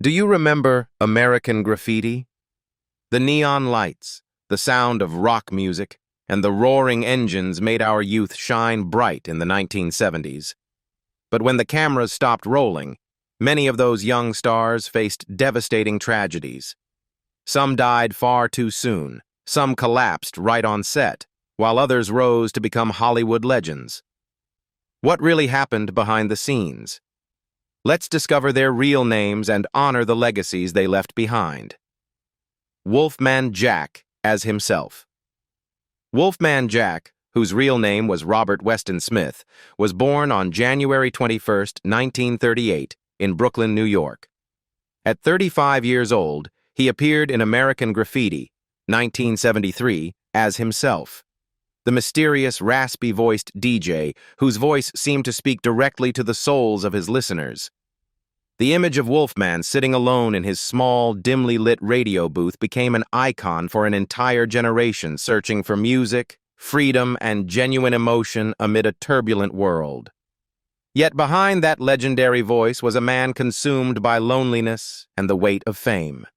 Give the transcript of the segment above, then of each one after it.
Do you remember American Graffiti? The neon lights, the sound of rock music, and the roaring engines made our youth shine bright in the 1970s. But when the cameras stopped rolling, many of those young stars faced devastating tragedies. Some died far too soon, some collapsed right on set, while others rose to become Hollywood legends. What really happened behind the scenes? Let's discover their real names and honor the legacies they left behind. Wolfman Jack as himself. Wolfman Jack, whose real name was Robert Weston Smith, was born on January 21, 1938, in Brooklyn, New York. At 35 years old, he appeared in American Graffiti, 1973, as himself, the mysterious, raspy-voiced DJ whose voice seemed to speak directly to the souls of his listeners. The image of Wolfman sitting alone in his small, dimly lit radio booth became an icon for an entire generation searching for music, freedom, and genuine emotion amid a turbulent world. Yet behind that legendary voice was a man consumed by loneliness and the weight of fame.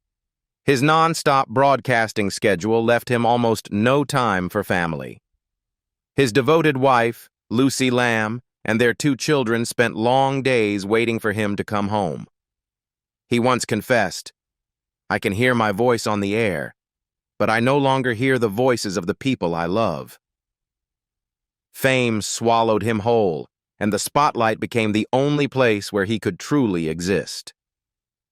His non-stop broadcasting schedule left him almost no time for family. His devoted wife, Lucy Lamb, and their 2 children spent long days waiting for him to come home. He once confessed, "I can hear my voice on the air, but I no longer hear the voices of the people I love." Fame swallowed him whole, and the spotlight became the only place where he could truly exist.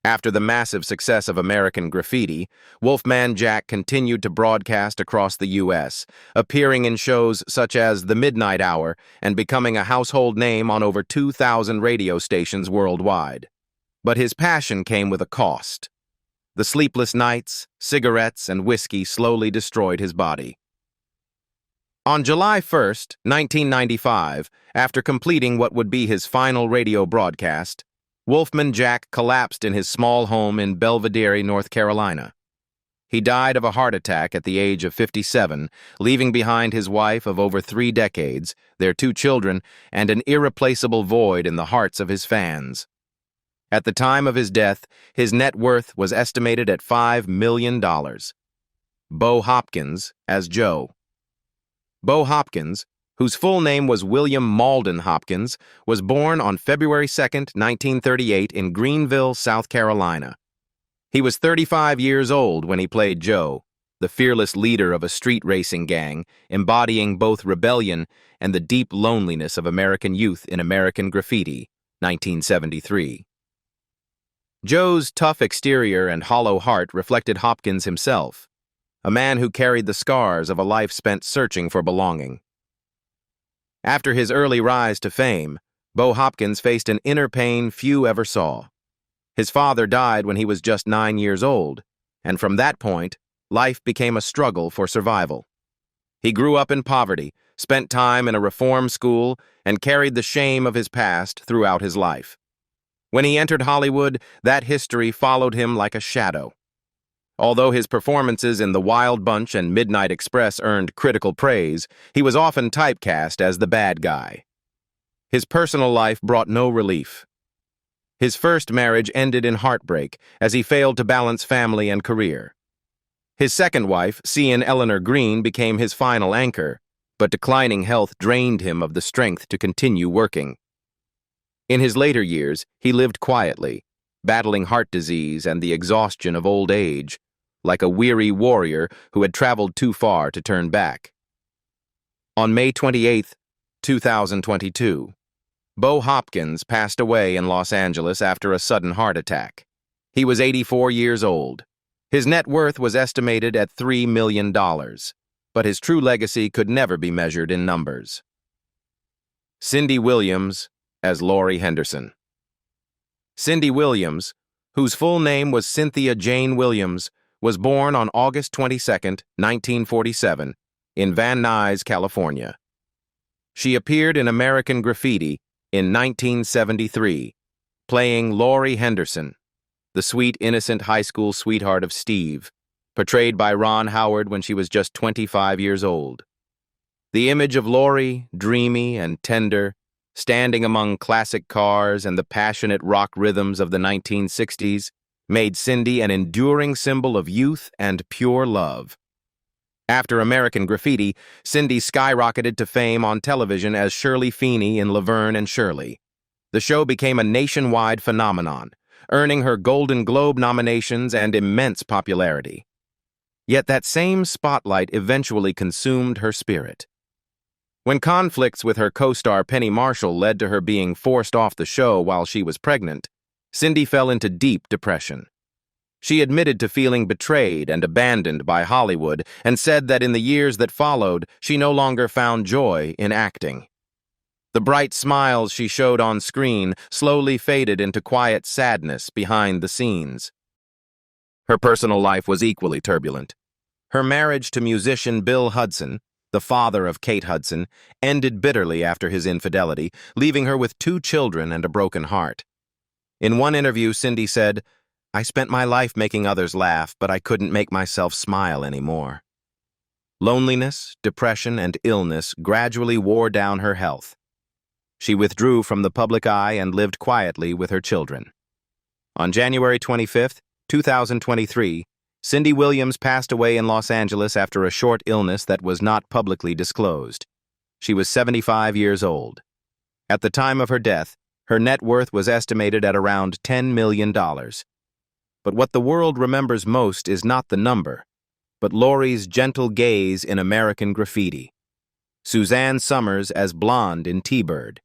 After the massive success of American Graffiti, Wolfman Jack continued to broadcast across the U.S., appearing in shows such as The Midnight Hour and becoming a household name on over 2,000 radio stations worldwide. But his passion came with a cost. The sleepless nights, cigarettes, and whiskey slowly destroyed his body. On July 1, 1995, after completing what would be his final radio broadcast, Wolfman Jack collapsed in his small home in Belvidere, North Carolina. He died of a heart attack at the age of 57, leaving behind his wife of over 3 decades, their 2 children, and an irreplaceable void in the hearts of his fans. At the time of his death, his net worth was estimated at $5 million. Bo Hopkins as Joe. Bo Hopkins, whose full name was William Malden Hopkins, was born on February 2, 1938 in Greenville, South Carolina. He was 35 years old when he played Joe, the fearless leader of a street racing gang, embodying both rebellion and the deep loneliness of American youth in American Graffiti, 1973. Joe's tough exterior and hollow heart reflected Hopkins himself, a man who carried the scars of a life spent searching for belonging. After his early rise to fame, Bo Hopkins faced an inner pain few ever saw. His father died when he was just 9 years old, and from that point, life became a struggle for survival. He grew up in poverty, spent time in a reform school, and carried the shame of his past throughout his life. When he entered Hollywood, that history followed him like a shadow. Although his performances in The Wild Bunch and Midnight Express earned critical praise, he was often typecast as the bad guy. His personal life brought no relief. His first marriage ended in heartbreak as he failed to balance family and career. His second wife, Cian Eleanor Green, became his final anchor, but declining health drained him of the strength to continue working. In his later years, he lived quietly, battling heart disease and the exhaustion of old age, like a weary warrior who had traveled too far to turn back. On May 28, 2022, Bo Hopkins passed away in Los Angeles after a sudden heart attack. He was 84 years old. His net worth was estimated at $3 million, but his true legacy could never be measured in numbers. Cindy Williams as Laurie Henderson. Cindy Williams, whose full name was Cynthia Jane Williams, was born on August 22, 1947, in Van Nuys, California. She appeared in American Graffiti in 1973, playing Laurie Henderson, the sweet, innocent high school sweetheart of Steve, portrayed by Ron Howard when she was just 25 years old. The image of Laurie, dreamy and tender, standing among classic cars and the passionate rock rhythms of the 1960s, made Cindy an enduring symbol of youth and pure love. After American Graffiti, Cindy skyrocketed to fame on television as Shirley Feeney in Laverne and Shirley. The show became a nationwide phenomenon, earning her Golden Globe nominations and immense popularity. Yet that same spotlight eventually consumed her spirit. When conflicts with her co-star Penny Marshall led to her being forced off the show while she was pregnant, Cindy fell into deep depression. She admitted to feeling betrayed and abandoned by Hollywood and said that in the years that followed, she no longer found joy in acting. The bright smiles she showed on screen slowly faded into quiet sadness behind the scenes. Her personal life was equally turbulent. Her marriage to musician Bill Hudson, the father of Kate Hudson, ended bitterly after his infidelity, leaving her with 2 children and a broken heart. In one interview, Cindy said, "I spent my life making others laugh, but I couldn't make myself smile anymore." Loneliness, depression, and illness gradually wore down her health. She withdrew from the public eye and lived quietly with her children. On January 25, 2023, Cindy Williams passed away in Los Angeles after a short illness that was not publicly disclosed. She was 75 years old. At the time of her death, her net worth was estimated at around $10 million. But what the world remembers most is not the number, but Laurie's gentle gaze in American Graffiti. Suzanne Summers as Blonde in T-Bird.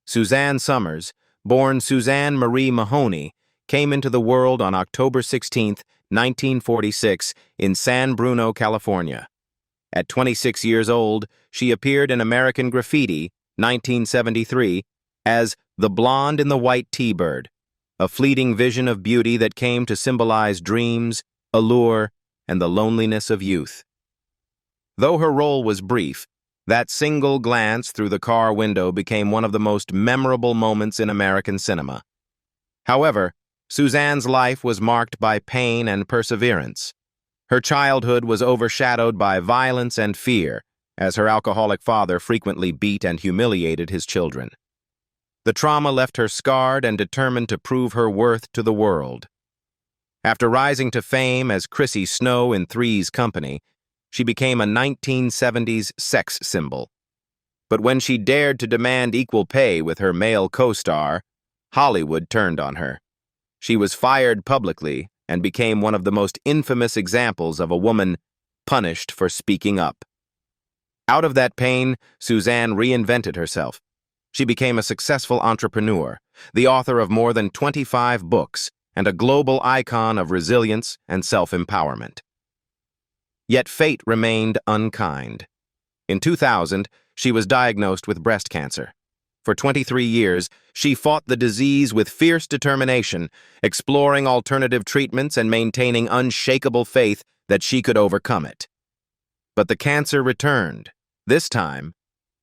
Suzanne Summers, born Suzanne Marie Mahoney, came into the world on October 16, 1946, in San Bruno, California. At 26 years old, she appeared in American Graffiti, 1973, as the Blonde in the White T-Bird, a fleeting vision of beauty that came to symbolize dreams, allure, and the loneliness of youth. Though her role was brief, that single glance through the car window became one of the most memorable moments in American cinema. However, Suzanne's life was marked by pain and perseverance. Her childhood was overshadowed by violence and fear, as her alcoholic father frequently beat and humiliated his children. The trauma left her scarred and determined to prove her worth to the world. After rising to fame as Chrissy Snow in Three's Company, she became a 1970s sex symbol. But when she dared to demand equal pay with her male co-star, Hollywood turned on her. She was fired publicly and became one of the most infamous examples of a woman punished for speaking up. Out of that pain, Suzanne reinvented herself. She became a successful entrepreneur, the author of more than 25 books, and a global icon of resilience and self-empowerment. Yet fate remained unkind. In 2000, she was diagnosed with breast cancer. For 23 years, she fought the disease with fierce determination, exploring alternative treatments and maintaining unshakable faith that she could overcome it. But the cancer returned, this time,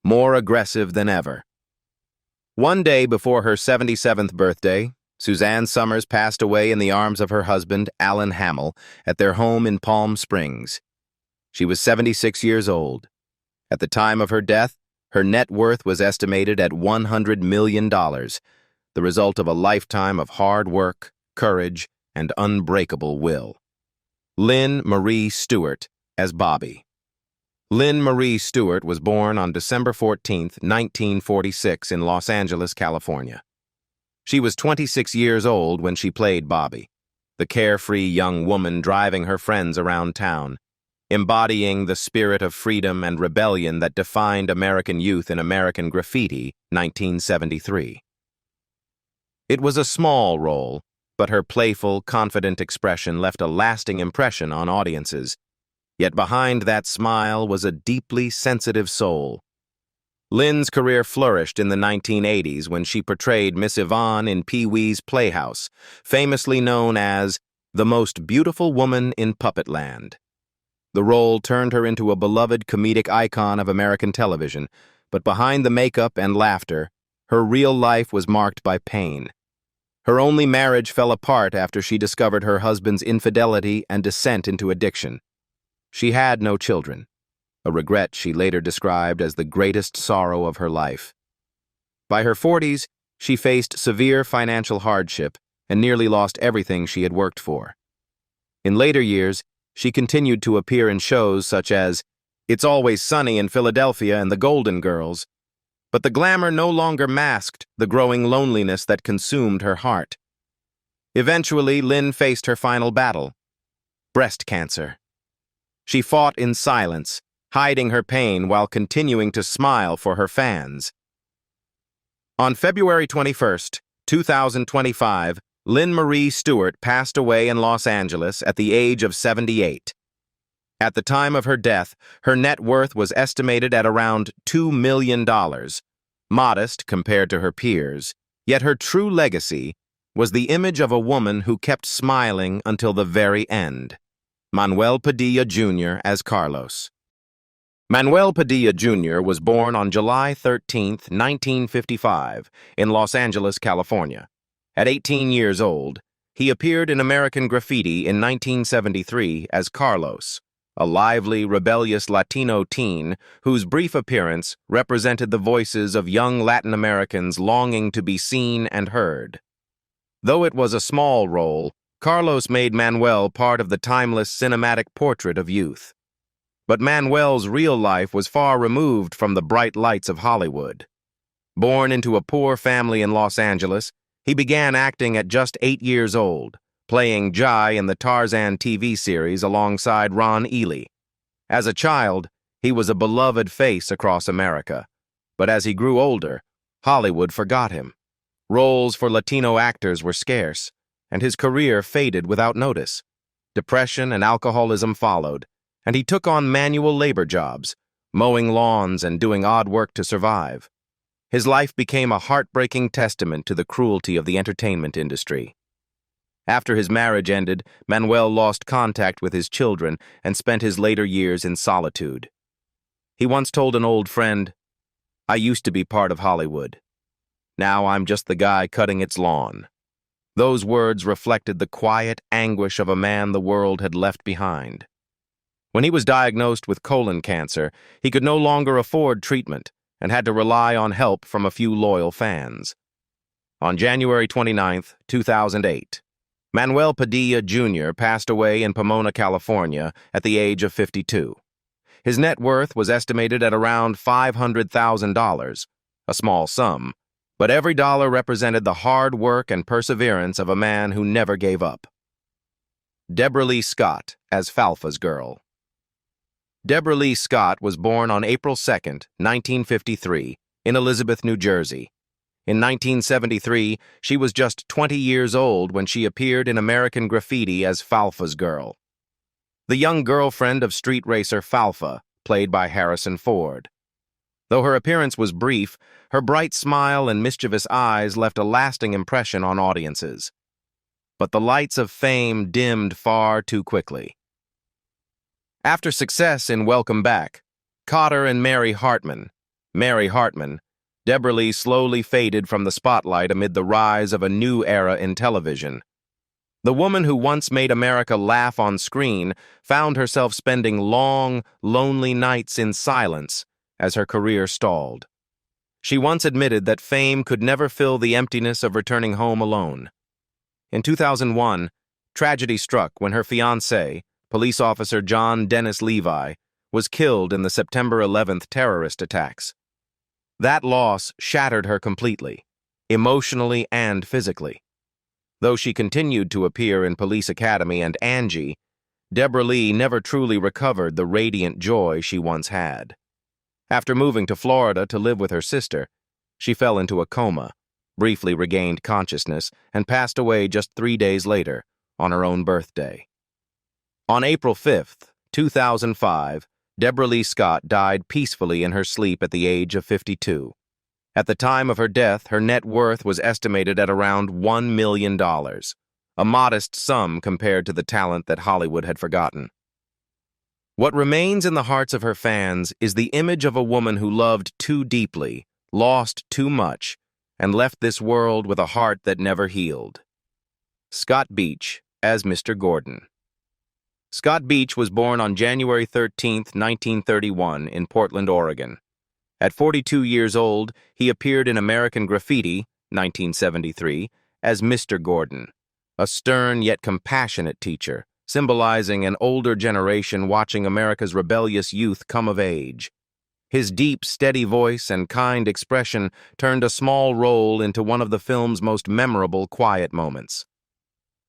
more aggressive than ever. One day before her 77th birthday, Suzanne Summers passed away in the arms of her husband, Alan Hamill, at their home in Palm Springs. She was 76 years old. At the time of her death, her net worth was estimated at $100 million, the result of a lifetime of hard work, courage, and unbreakable will. Lynn Marie Stewart as Bobby. Lynn Marie Stewart was born on December 14, 1946, in Los Angeles, California. She was 26 years old when she played Bobby, the carefree young woman driving her friends around town, embodying the spirit of freedom and rebellion that defined American youth in American Graffiti, 1973. It was a small role, but her playful, confident expression left a lasting impression on audiences. Yet behind that smile was a deeply sensitive soul. Lynn's career flourished in the 1980s when she portrayed Miss Yvonne in Pee-wee's Playhouse, famously known as the most beautiful woman in Puppetland. The role turned her into a beloved comedic icon of American television, but behind the makeup and laughter, her real life was marked by pain. Her only marriage fell apart after she discovered her husband's infidelity and descent into addiction. She had no children, a regret she later described as the greatest sorrow of her life. By her 40s, she faced severe financial hardship and nearly lost everything she had worked for. In later years, she continued to appear in shows such as It's Always Sunny in Philadelphia and The Golden Girls, but the glamour no longer masked the growing loneliness that consumed her heart. Eventually, Lynn faced her final battle: breast cancer. She fought in silence, hiding her pain while continuing to smile for her fans. On February 21st, 2025, Lynn Marie Stewart passed away in Los Angeles at the age of 78. At the time of her death, her net worth was estimated at around $2 million, modest compared to her peers, yet her true legacy was the image of a woman who kept smiling until the very end. Manuel Padilla Jr. as Carlos. Manuel Padilla Jr. was born on July 13, 1955, in Los Angeles, California. At 18 years old, he appeared in American Graffiti in 1973 as Carlos, a lively, rebellious Latino teen whose brief appearance represented the voices of young Latin Americans longing to be seen and heard. Though it was a small role, Carlos made Manuel part of the timeless cinematic portrait of youth. But Manuel's real life was far removed from the bright lights of Hollywood. Born into a poor family in Los Angeles, he began acting at just 8 years old, playing Jai in the Tarzan TV series alongside Ron Ely. As a child, he was a beloved face across America. But as he grew older, Hollywood forgot him. Roles for Latino actors were scarce, and his career faded without notice. Depression and alcoholism followed, and he took on manual labor jobs, mowing lawns and doing odd work to survive. His life became a heartbreaking testament to the cruelty of the entertainment industry. After his marriage ended, Manuel lost contact with his children and spent his later years in solitude. He once told an old friend, "I used to be part of Hollywood. Now I'm just the guy cutting its lawn." Those words reflected the quiet anguish of a man the world had left behind. When he was diagnosed with colon cancer, he could no longer afford treatment and had to rely on help from a few loyal fans. On January 29, 2008, Manuel Padilla Jr. passed away in Pomona, California, at the age of 52. His net worth was estimated at around $500,000, a small sum, but every dollar represented the hard work and perseverance of a man who never gave up. Deborah Lee Scott as Falfa's girl. Deborah Lee Scott was born on April 2, 1953, in Elizabeth, New Jersey. In 1973, she was just 20 years old when she appeared in American Graffiti as Falfa's girl, the young girlfriend of street racer Falfa, played by Harrison Ford. Though her appearance was brief, her bright smile and mischievous eyes left a lasting impression on audiences. But the lights of fame dimmed far too quickly. After success in Welcome Back, Cotter and Mary Hartman, Deborah Lee slowly faded from the spotlight amid the rise of a new era in television. The woman who once made America laugh on screen found herself spending long, lonely nights in silence as her career stalled. She once admitted that fame could never fill the emptiness of returning home alone. In 2001, tragedy struck when her fiancé, police officer John Dennis Levi, was killed in the September 11th terrorist attacks. That loss shattered her completely, emotionally and physically. Though she continued to appear in Police Academy and Angie, Deborah Lee never truly recovered the radiant joy she once had. After moving to Florida to live with her sister, she fell into a coma, briefly regained consciousness, and passed away just 3 days later, on her own birthday. On April 5, 2005, Deborah Lee Scott died peacefully in her sleep at the age of 52. At the time of her death, her net worth was estimated at around $1 million, a modest sum compared to the talent that Hollywood had forgotten. What remains in the hearts of her fans is the image of a woman who loved too deeply, lost too much, and left this world with a heart that never healed. Scott Beach as Mr. Gordon. Scott Beach was born on January 13, 1931, in Portland, Oregon. At 42 years old, he appeared in American Graffiti, 1973, as Mr. Gordon, a stern yet compassionate teacher, symbolizing an older generation watching America's rebellious youth come of age. His deep, steady voice and kind expression turned a small role into one of the film's most memorable quiet moments.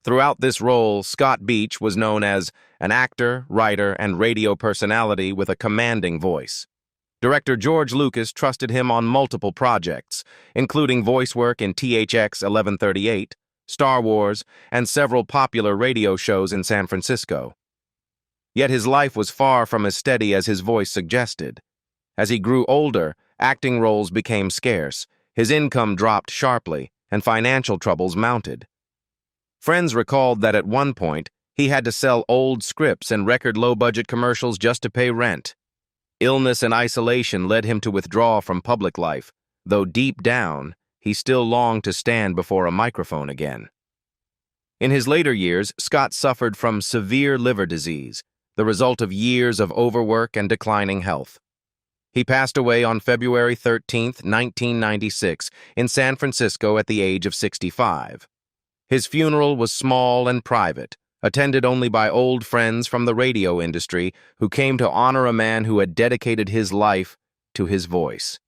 Throughout this role, Scott Beach was known as an actor, writer, and radio personality with a commanding voice. Director George Lucas trusted him on multiple projects, including voice work in THX 1138, Star Wars, and several popular radio shows in San Francisco. Yet his life was far from as steady as his voice suggested. As he grew older, acting roles became scarce, his income dropped sharply, and financial troubles mounted. Friends recalled that at one point, he had to sell old scripts and record low-budget commercials just to pay rent. Illness and isolation led him to withdraw from public life, though deep down, he still longed to stand before a microphone again. In his later years, Scott suffered from severe liver disease, the result of years of overwork and declining health. He passed away on February 13, 1996, in San Francisco at the age of 65. His funeral was small and private, attended only by old friends from the radio industry who came to honor a man who had dedicated his life to his voice.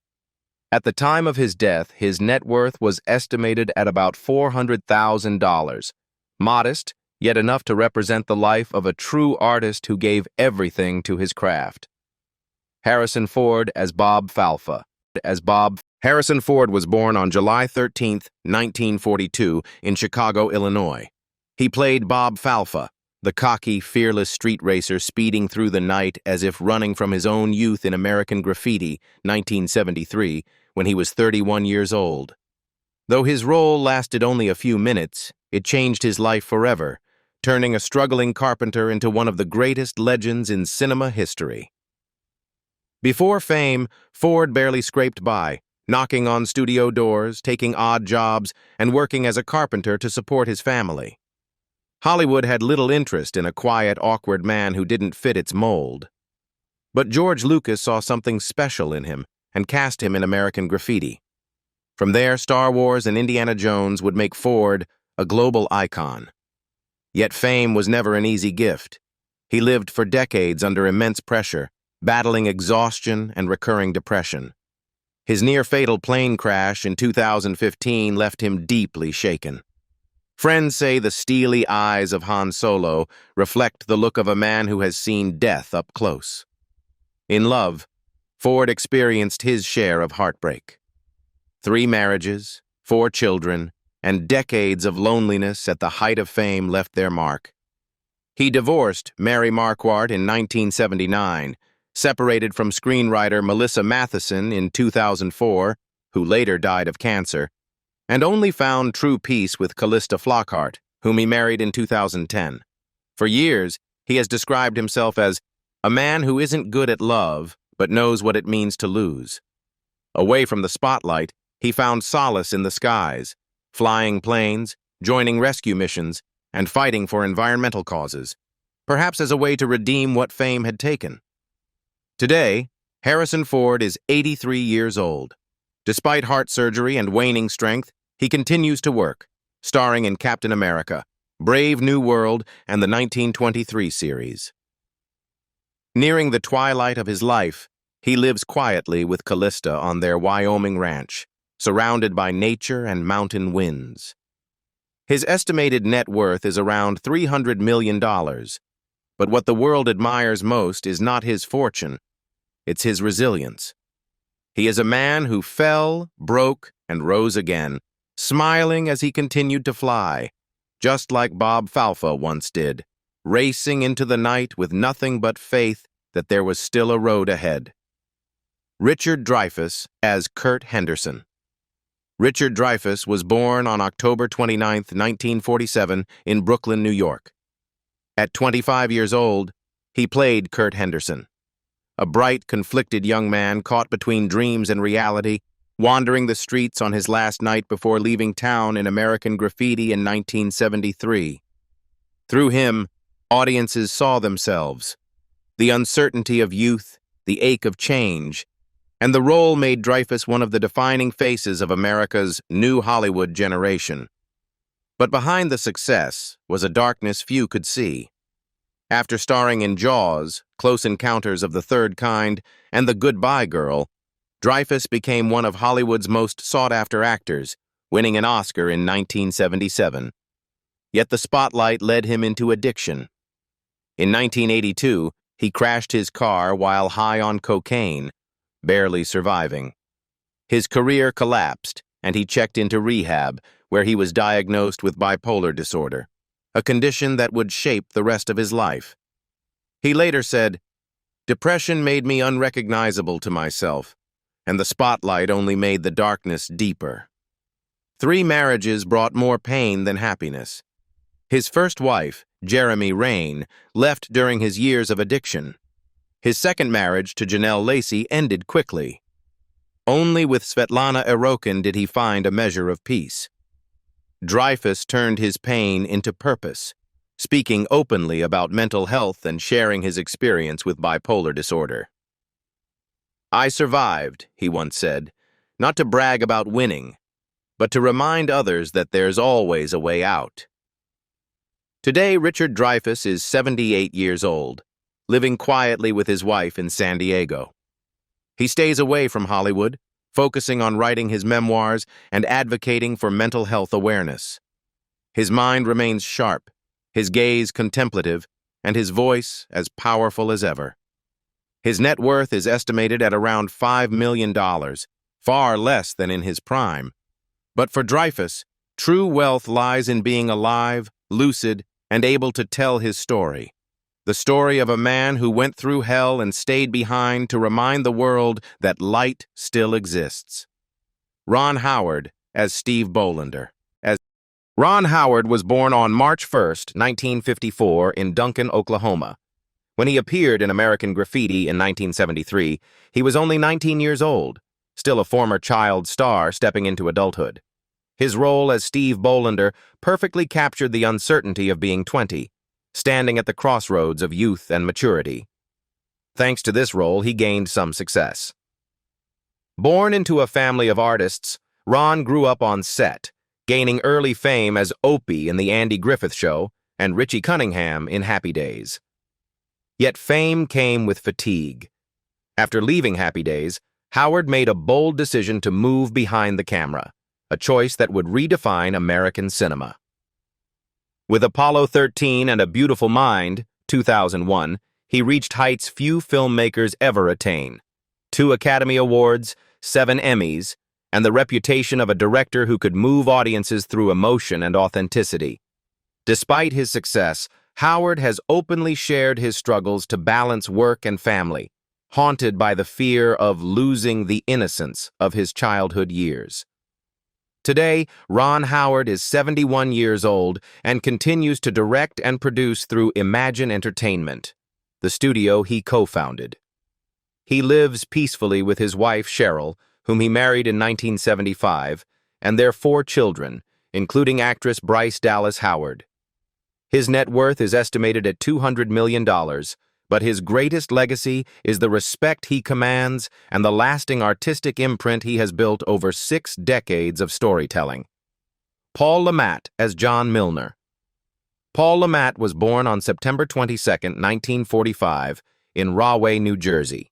At the time of his death, his net worth was estimated at about $400,000, modest, yet enough to represent the life of a true artist who gave everything to his craft. Harrison Ford as Bob Falfa. Harrison Ford was born on July 13, 1942, in Chicago, Illinois. He played Bob Falfa, the cocky, fearless street racer speeding through the night as if running from his own youth in American Graffiti, 1973, when he was 31 years old. Though his role lasted only a few minutes, it changed his life forever, turning a struggling carpenter into one of the greatest legends in cinema history. Before fame, Ford barely scraped by, knocking on studio doors, taking odd jobs, and working as a carpenter to support his family. Hollywood had little interest in a quiet, awkward man who didn't fit its mold. But George Lucas saw something special in him and cast him in American Graffiti. From there, Star Wars and Indiana Jones would make Ford a global icon. Yet fame was never an easy gift. He lived for decades under immense pressure, battling exhaustion and recurring depression. His near-fatal plane crash in 2015 left him deeply shaken. Friends say the steely eyes of Han Solo reflect the look of a man who has seen death up close. In love, Ford experienced his share of heartbreak. 3 marriages, 4 children, and decades of loneliness at the height of fame left their mark. He divorced Mary Marquardt in 1979, separated from screenwriter Melissa Matheson in 2004, who later died of cancer, and only found true peace with Callista Flockhart, whom he married in 2010. For years, he has described himself as a man who isn't good at love, but knows what it means to lose. Away from the spotlight, he found solace in the skies, flying planes, joining rescue missions, and fighting for environmental causes, perhaps as a way to redeem what fame had taken. Today, Harrison Ford is 83 years old. Despite heart surgery and waning strength, he continues to work, starring in Captain America, Brave New World, and the 1923 series. Nearing the twilight of his life, he lives quietly with Callista on their Wyoming ranch, surrounded by nature and mountain winds. His estimated net worth is around $300 million, but what the world admires most is not his fortune, it's his resilience. He is a man who fell, broke, and rose again, smiling as he continued to fly, just like Bob Falfa once did, racing into the night with nothing but faith that there was still a road ahead. Richard Dreyfuss as Kurt Henderson. Richard Dreyfuss was born on October 29, 1947, in Brooklyn, New York. At 25 years old, he played Kurt Henderson, a bright, conflicted young man caught between dreams and reality, wandering the streets on his last night before leaving town in American Graffiti in 1973. Through him, audiences saw themselves, the uncertainty of youth, the ache of change, and the role made Dreyfuss one of the defining faces of America's new Hollywood generation. But behind the success was a darkness few could see. After starring in Jaws, Close Encounters of the Third Kind, and The Goodbye Girl, Dreyfuss became one of Hollywood's most sought-after actors, winning an Oscar in 1977. Yet the spotlight led him into addiction. In 1982, he crashed his car while high on cocaine, barely surviving. His career collapsed, and he checked into rehab, where he was diagnosed with bipolar disorder, a condition that would shape the rest of his life. He later said, "Depression made me unrecognizable to myself, and the spotlight only made the darkness deeper." 3 marriages brought more pain than happiness. His first wife, Jeremy Rain, left during his years of addiction. His second marriage to Janelle Lacey ended quickly. Only with Svetlana Erokin did he find a measure of peace. Dreyfuss turned his pain into purpose, speaking openly about mental health and sharing his experience with bipolar disorder. "I survived," he once said, "not to brag about winning, but to remind others that there's always a way out." Today, Richard Dreyfuss is 78 years old, living quietly with his wife in San Diego. He stays away from Hollywood, focusing on writing his memoirs and advocating for mental health awareness. His mind remains sharp, his gaze contemplative, and his voice as powerful as ever. His net worth is estimated at around $5 million, far less than in his prime. But for Dreyfuss, true wealth lies in being alive, lucid, and able to tell his story. The story of a man who went through hell and stayed behind to remind the world that light still exists. Ron Howard as Steve Bolander. Ron Howard was born on March 1, 1954, in Duncan, Oklahoma. When he appeared in American Graffiti in 1973, he was only 19 years old, still a former child star stepping into adulthood. His role as Steve Bolander perfectly captured the uncertainty of being 20, standing at the crossroads of youth and maturity. Thanks to this role, he gained some success. Born into a family of artists, Ron grew up on set, gaining early fame as Opie in The Andy Griffith Show and Richie Cunningham in Happy Days. Yet fame came with fatigue. After leaving Happy Days, Howard made a bold decision to move behind the camera, a choice that would redefine American cinema. With Apollo 13 and A Beautiful Mind, 2001, he reached heights few filmmakers ever attain: 2 Academy Awards, 7 Emmys, and the reputation of a director who could move audiences through emotion and authenticity. Despite his success, Howard has openly shared his struggles to balance work and family, haunted by the fear of losing the innocence of his childhood years. Today, Ron Howard is 71 years old and continues to direct and produce through Imagine Entertainment, the studio he co-founded. He lives peacefully with his wife, Cheryl, whom he married in 1975, and their 4 children, including actress Bryce Dallas Howard. His net worth is estimated at $200 million, but his greatest legacy is the respect he commands and the lasting artistic imprint he has built over 6 decades of storytelling. Paul Lamat as John Milner. Paul Lamat was born on September 22, 1945, in Rahway, New Jersey.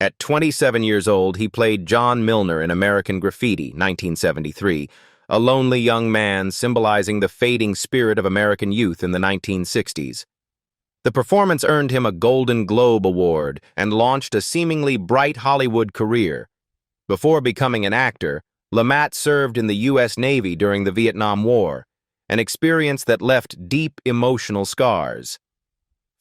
At 27 years old, he played John Milner in American Graffiti, 1973, a lonely young man symbolizing the fading spirit of American youth in the 1960s. The performance earned him a Golden Globe Award and launched a seemingly bright Hollywood career. Before becoming an actor, Lamat served in the U.S. Navy during the Vietnam War, an experience that left deep emotional scars.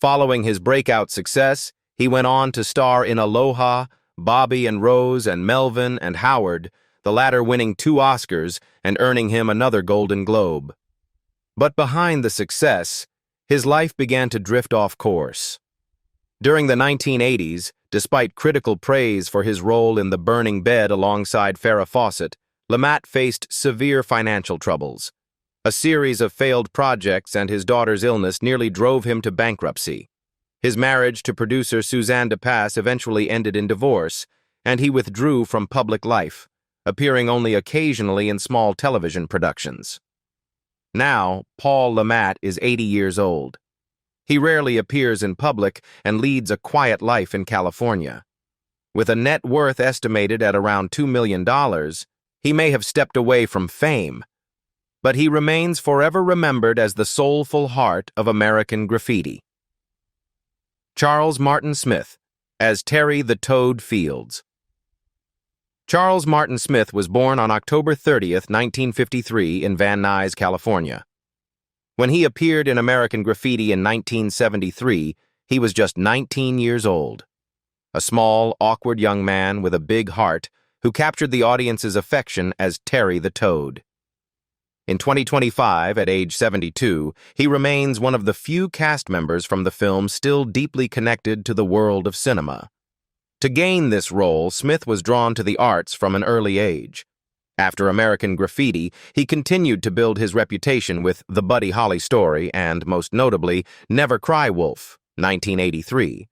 Following his breakout success, he went on to star in Aloha, Bobby and Rose, and Melvin and Howard, the latter winning 2 Oscars and earning him another Golden Globe. But behind the success, his life began to drift off course. During the 1980s, despite critical praise for his role in The Burning Bed alongside Farrah Fawcett, Lamat faced severe financial troubles. A series of failed projects and his daughter's illness nearly drove him to bankruptcy. His marriage to producer Suzanne eventually ended in divorce, and he withdrew from public life, appearing only occasionally in small television productions. Now, Paul Lamat is 80 years old. He rarely appears in public and leads a quiet life in California. With a net worth estimated at around $2 million, he may have stepped away from fame, but he remains forever remembered as the soulful heart of American graffiti. Charles Martin Smith, as Terry the Toad Fields. Charles Martin Smith was born on October 30th, 1953 in Van Nuys, California. When he appeared in American Graffiti in 1973, he was just 19 years old. A small, awkward young man with a big heart who captured the audience's affection as Terry the Toad. In 2025, at age 72, he remains one of the few cast members from the film still deeply connected to the world of cinema. To gain this role, Smith was drawn to the arts from an early age. After American Graffiti, he continued to build his reputation with The Buddy Holly Story and, most notably, Never Cry Wolf, 1983,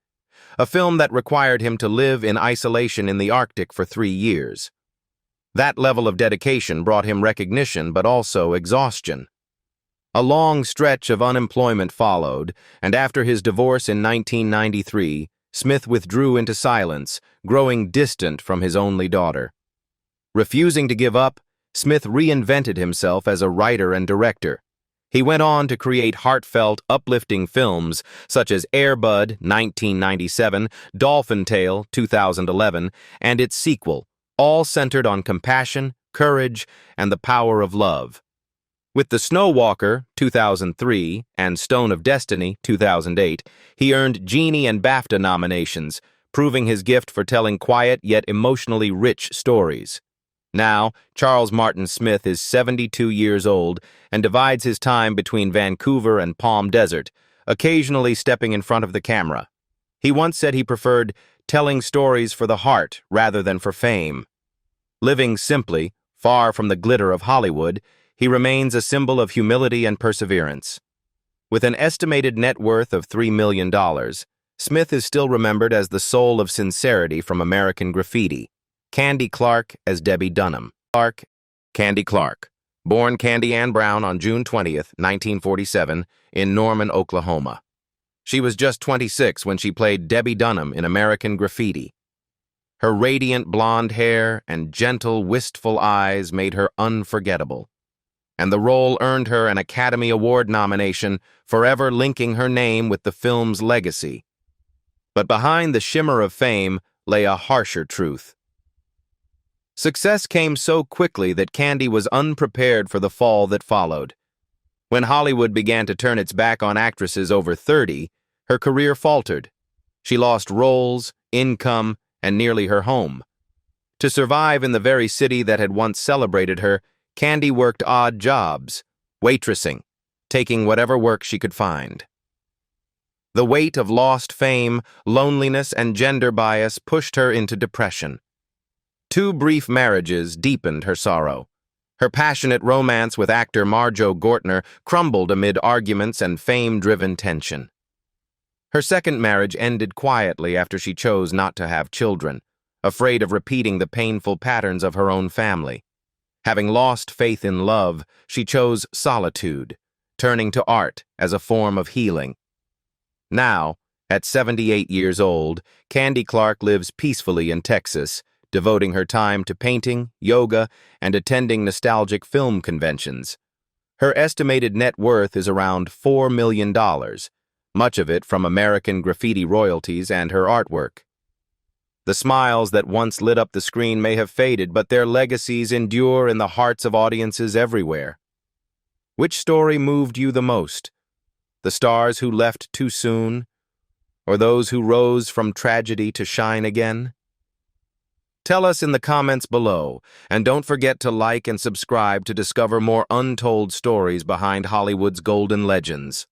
a film that required him to live in isolation in the Arctic for 3 years. That level of dedication brought him recognition but also exhaustion. A long stretch of unemployment followed, and after his divorce in 1993, Smith withdrew into silence, growing distant from his only daughter. Refusing to give up, Smith reinvented himself as a writer and director. He went on to create heartfelt, uplifting films such as Air Bud, 1997, Dolphin Tale, 2011, and its sequel, all centered on compassion, courage, and the power of love. With The Snow Walker, 2003, and Stone of Destiny, 2008, he earned Genie and BAFTA nominations, proving his gift for telling quiet yet emotionally rich stories. Now, Charles Martin Smith is 72 years old and divides his time between Vancouver and Palm Desert, occasionally stepping in front of the camera. He once said he preferred telling stories for the heart rather than for fame. Living simply, far from the glitter of Hollywood, he remains a symbol of humility and perseverance. With an estimated net worth of $3 million, Smith is still remembered as the soul of sincerity from American Graffiti. Candy Clark as Debbie Dunham. Candy Clark, born Candy Ann Brown on June 20th, 1947, in Norman, Oklahoma. She was just 26 when she played Debbie Dunham in American Graffiti. Her radiant blonde hair and gentle, wistful eyes made her unforgettable, and the role earned her an Academy Award nomination, forever linking her name with the film's legacy. But behind the shimmer of fame lay a harsher truth. Success came so quickly that Candy was unprepared for the fall that followed. When Hollywood began to turn its back on actresses over 30, her career faltered. She lost roles, income, and nearly her home. To survive in the very city that had once celebrated her, Candy worked odd jobs, waitressing, taking whatever work she could find. The weight of lost fame, loneliness, and gender bias pushed her into depression. 2 brief marriages deepened her sorrow. Her passionate romance with actor Marjoe Gortner crumbled amid arguments and fame-driven tension. Her second marriage ended quietly after she chose not to have children, afraid of repeating the painful patterns of her own family. Having lost faith in love, she chose solitude, turning to art as a form of healing. Now, at 78 years old, Candy Clark lives peacefully in Texas, devoting her time to painting, yoga, and attending nostalgic film conventions. Her estimated net worth is around $4 million, much of it from American Graffiti royalties and her artwork. The smiles that once lit up the screen may have faded, but their legacies endure in the hearts of audiences everywhere. Which story moved you the most? The stars who left too soon, or those who rose from tragedy to shine again? Tell us in the comments below, and don't forget to like and subscribe to discover more untold stories behind Hollywood's golden legends.